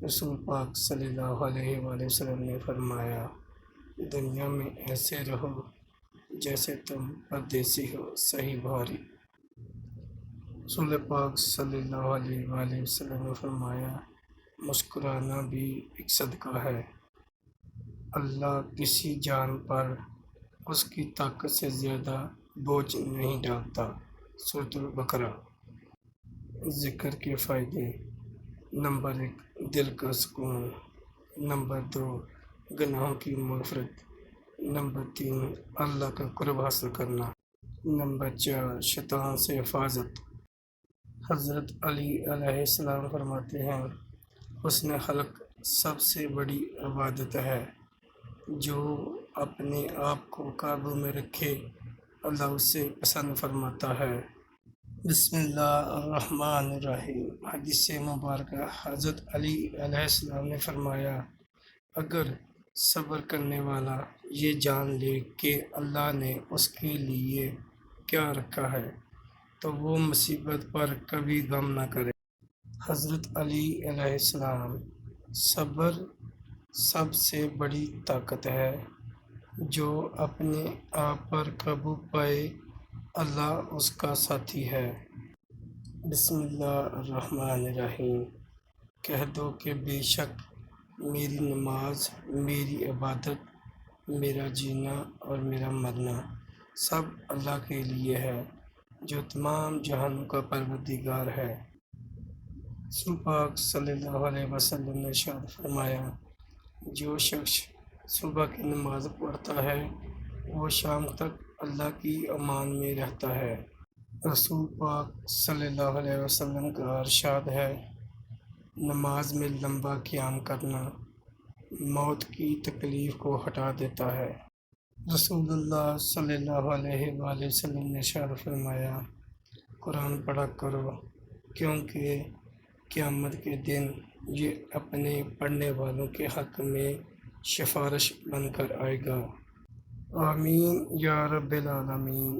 رسول پاک صلی اللہ علیہ وآلہ وسلم نے فرمایا، دنیا میں ایسے رہو جیسے تم پردیسی ہو۔ صحیح بخاری۔ رسول پاک صلی اللہ علیہ وآلہ وسلم نے فرمایا، مسکرانا بھی ایک صدقہ ہے۔ اللہ کسی جان پر اس کی طاقت سے زیادہ بوجھ نہیں ڈالتا۔ سورۃ البقرہ۔ ذکر کے فائدے: نمبر 1، دل کا سکون۔ نمبر 2، گناہوں کی مغفرت۔ نمبر 3، اللہ کا قرب حاصل کرنا۔ نمبر 4، شیطان سے حفاظت۔ حضرت علی علیہ السلام فرماتے ہیں، حسن خلق سب سے بڑی عبادت ہے۔ جو اپنے آپ کو قابو میں رکھے، اللہ اسے پسند فرماتا ہے۔ بسم اللہ الرحمن الرحیم۔ حدیث مبارکہ: حضرت علی علیہ السلام نے فرمایا، اگر صبر کرنے والا یہ جان لے کہ اللہ نے اس کے لیے کیا رکھا ہے تو وہ مصیبت پر کبھی غم نہ کرے۔ حضرت علی علیہ السلام: صبر سب سے بڑی طاقت ہے۔ جو اپنے آپ پر قابو پائے، اللہ اس کا ساتھی ہے۔ بسم اللہ الرحمن الرحیم۔ کہہ دو کہ بے شک میری نماز، میری عبادت، میرا جینا اور میرا مرنا سب اللہ کے لیے ہے، جو تمام جہانوں کا پروردگار ہے۔ رسول پاک صلی اللہ علیہ وسلم نے ارشاد فرمایا، جو شخص صبح کی نماز پڑھتا ہے وہ شام تک اللہ کی امان میں رہتا ہے۔ رسول پاک صلی اللہ علیہ وسلم کا ارشاد ہے، نماز میں لمبا قیام کرنا موت کی تکلیف کو ہٹا دیتا ہے۔ رسول اللہ صلی اللہ علیہ وآلہ وسلم نے ارشاد فرمایا، قرآن پڑھا کرو کیونکہ قیامت کے دن یہ اپنے پڑھنے والوں کے حق میں سفارش بن کر آئے گا۔ آمین یا رب العالمین۔